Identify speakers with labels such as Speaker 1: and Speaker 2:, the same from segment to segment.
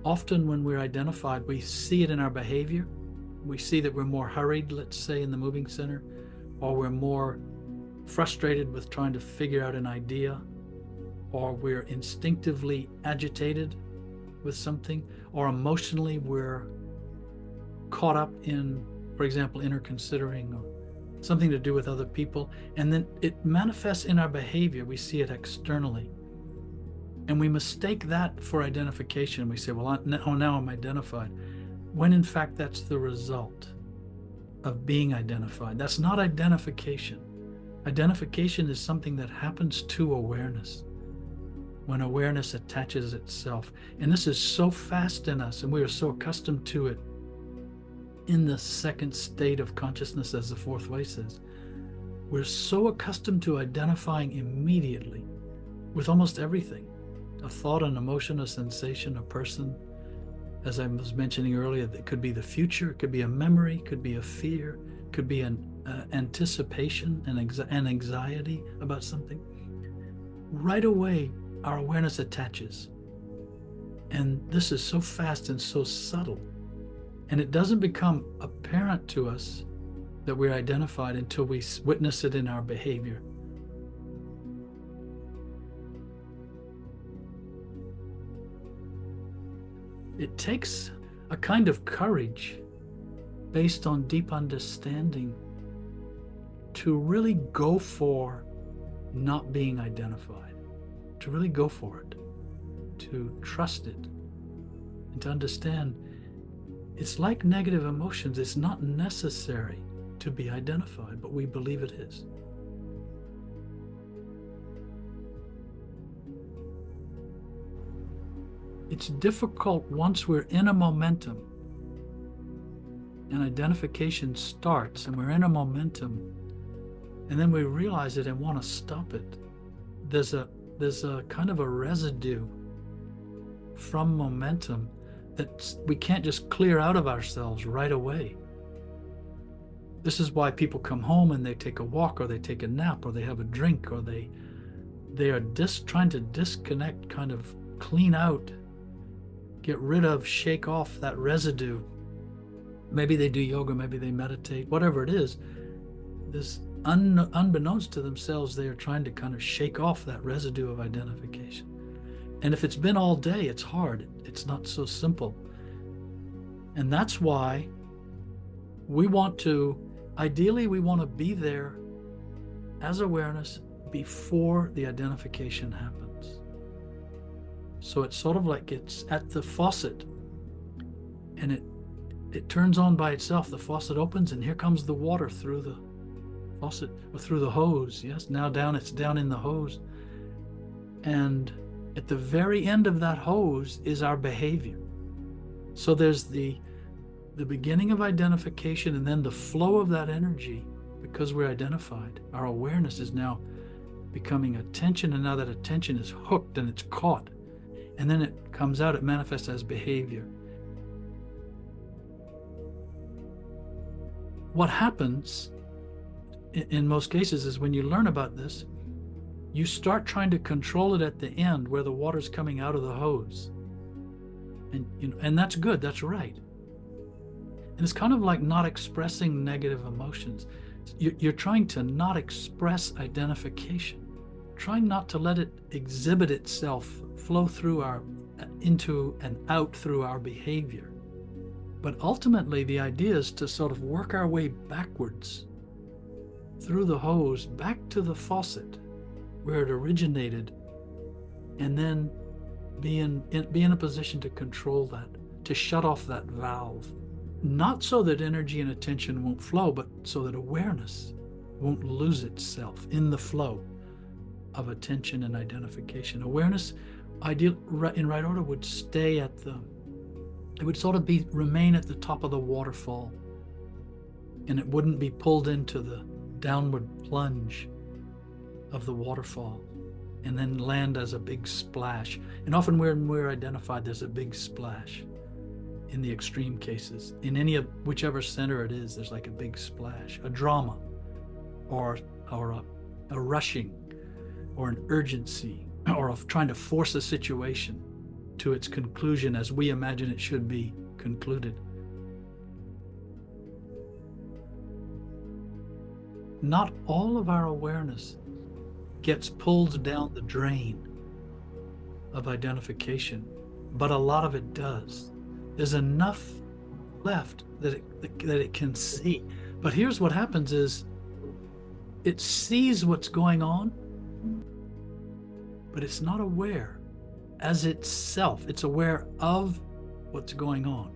Speaker 1: often when we're identified, we see it in our behavior. We see that we're more hurried, let's say, in the moving center, or we're more frustrated with trying to figure out an idea, or we're instinctively agitated with something, or emotionally we're caught up in, for example, inner considering or something to do with other people. And then it manifests in our behavior. We see it externally. And we mistake that for identification. We say, well, now I'm identified. When in fact, that's the result of being identified. That's not identification. Identification is something that happens to awareness when awareness attaches itself. And this is so fast in us, and we are so accustomed to it in the second state of consciousness, as the fourth way says. We're so accustomed to identifying immediately with almost everything. A thought, an emotion, a sensation, a person. As I was mentioning earlier, it could be the future, it could be a memory, it could be a fear, it could be an anticipation, an anxiety about something. Right away, our awareness attaches. And this is so fast and so subtle. And it doesn't become apparent to us that we're identified until we witness it in our behavior. It takes a kind of courage based on deep understanding to really go for not being identified, to really go for it, to trust it, and to understand it's like negative emotions. It's not necessary to be identified, but we believe it is. It's difficult once we're in a momentum and identification starts and we're in a momentum, and then we realize it and want to stop it. There's a kind of a residue from momentum that we can't just clear out of ourselves right away. This is why people come home and they take a walk, or they take a nap, or they have a drink, or they are trying to disconnect, kind of clean out, get rid of, shake off that residue. Maybe they do yoga, maybe they meditate, whatever it is. This unbeknownst to themselves, they are trying to kind of shake off that residue of identification. And if it's been all day, it's hard. It's not so simple. And that's why ideally we want to be there as awareness before the identification happens. So it's sort of like it's at the faucet, and it turns on by itself. The faucet opens, and here comes the water through the faucet, or through the hose. Yes, now it's down in the hose. And at the very end of that hose is our behavior. So there's the beginning of identification, and then the flow of that energy, because we're identified. Our awareness is now becoming attention, and now that attention is hooked and it's caught. And then it comes out, it manifests as behavior. What happens in most cases is when you learn about this, you start trying to control it at the end where the water's coming out of the hose. And that's good, that's right. And it's kind of like not expressing negative emotions. You're trying to not express identification, trying not to let it exhibit itself, flow through into and out through our behavior. But ultimately, the idea is to sort of work our way backwards through the hose, back to the faucet where it originated, and then be in a position to control that, to shut off that valve. Not so that energy and attention won't flow, but so that awareness won't lose itself in the flow of attention and identification. Awareness, in right order, would stay it would sort of remain at the top of the waterfall, and it wouldn't be pulled into the downward plunge of the waterfall and then land as a big splash. And often when we're identified, there's a big splash. In the extreme cases, in whichever center it is, there's like a big splash, a drama, or a rushing, or an urgency, or of trying to force a situation. to its conclusion as we imagine it should be concluded. Not all of our awareness gets pulled down the drain of identification, but a lot of it does. There's enough left that it can see. But here's what happens is it sees what's going on, but it's not aware as itself. It's aware of what's going on.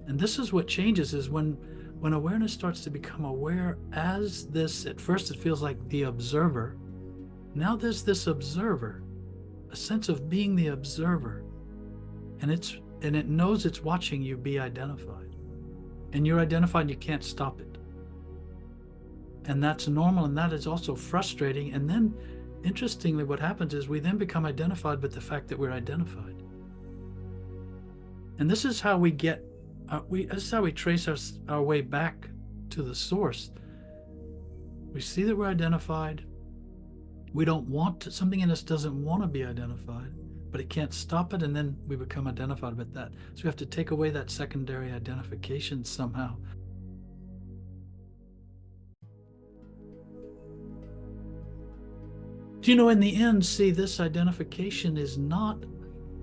Speaker 1: And this is what changes, is when awareness starts to become aware as this. At first it feels like the observer. Now there's this observer, a sense of being the observer, and it knows it's watching you be identified, and you're identified and you can't stop it. And that's normal, and that is also frustrating. And then interestingly, what happens is we then become identified with the fact that we're identified. And this is how we get this is how we trace our way back to the source. We see that we're identified. We don't want to, something in us doesn't want to be identified, but it can't stop it, and then we become identified with that. So we have to take away that secondary identification somehow. Do you know, in the end, see, this identification is not,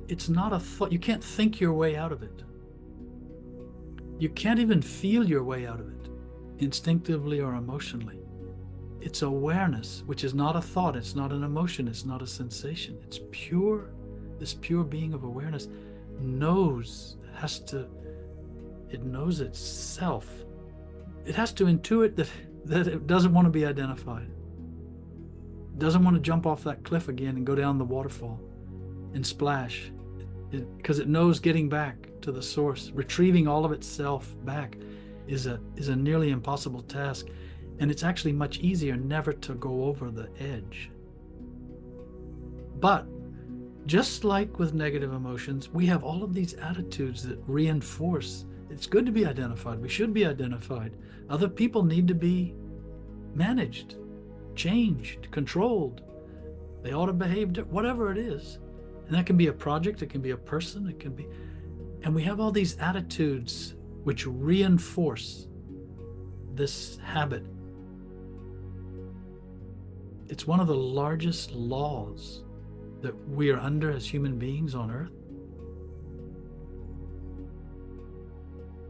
Speaker 1: it's not a thought. You can't think your way out of it. You can't even feel your way out of it, instinctively or emotionally. It's awareness, which is not a thought. It's not an emotion. It's not a sensation. It's pure, this pure being of awareness knows, it knows itself. It has to intuit that it doesn't want to be identified. It doesn't want to jump off that cliff again and go down the waterfall and splash. Because it knows getting back to the source, retrieving all of itself back is a nearly impossible task. And it's actually much easier never to go over the edge. But just like with negative emotions, we have all of these attitudes that reinforce it's good to be identified. We should be identified. Other people need to be managed, changed, controlled. They ought to behave, whatever it is. And that can be a project, it can be a person, it can be, and we have all these attitudes which reinforce this habit. It's one of the largest laws that we are under as human beings on earth.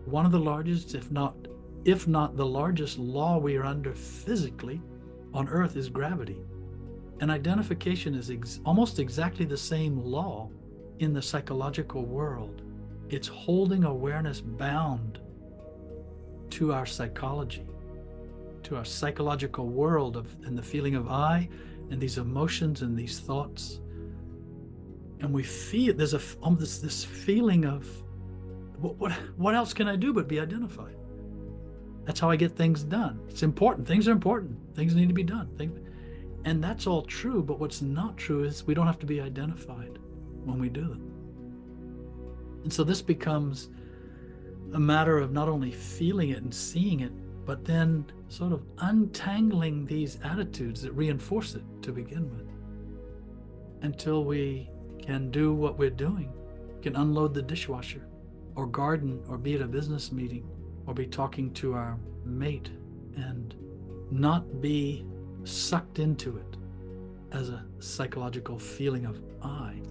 Speaker 1: One of the largest, if not the largest law we are under physically on earth is gravity. And identification is almost exactly the same law in the psychological world. It's holding awareness bound to our psychology, to our psychological world and the feeling of I, and these emotions and these thoughts. And we feel there's this feeling of what else can I do but be identified? That's how I get things done. It's important. Things are important. Things need to be done. And that's all true, but what's not true is we don't have to be identified when we do them. And so this becomes a matter of not only feeling it and seeing it, but then sort of untangling these attitudes that reinforce it to begin with, until we can do what we're doing. We can unload the dishwasher, or garden, or be at a business meeting, or be talking to our mate, and not be sucked into it as a psychological feeling of I.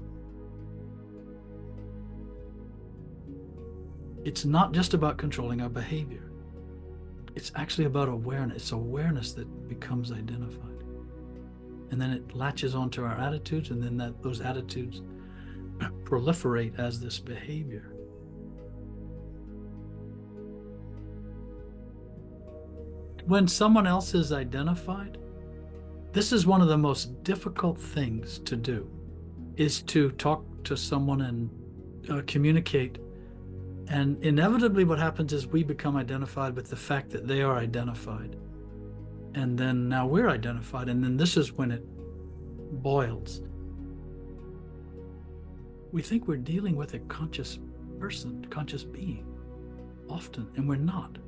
Speaker 1: It's not just about controlling our behavior. It's actually about awareness. It's awareness that becomes identified. And then it latches onto our attitudes, and then those attitudes proliferate as this behavior. When someone else is identified, this is one of the most difficult things to do, is to talk to someone and communicate. And inevitably what happens is we become identified with the fact that they are identified. And then now we're identified, and then this is when it boils. We think we're dealing with a conscious person, conscious being, often, and we're not.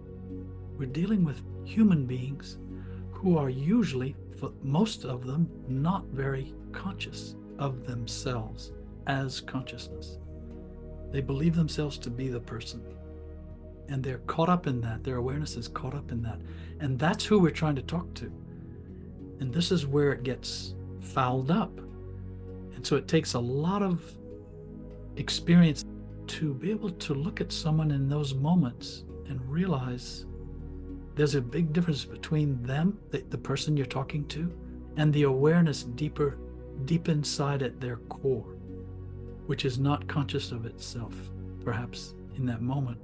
Speaker 1: We're dealing with human beings who are usually, for most of them, not very conscious of themselves as consciousness. They believe themselves to be the person. And they're caught up in that. Their awareness is caught up in that. And that's who we're trying to talk to. And this is where it gets fouled up. And so it takes a lot of experience to be able to look at someone in those moments and realize there's a big difference between them, the person you're talking to, and the awareness deep inside at their core, which is not conscious of itself, perhaps in that moment.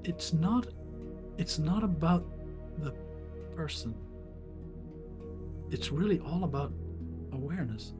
Speaker 1: It's not about the person. It's really all about awareness.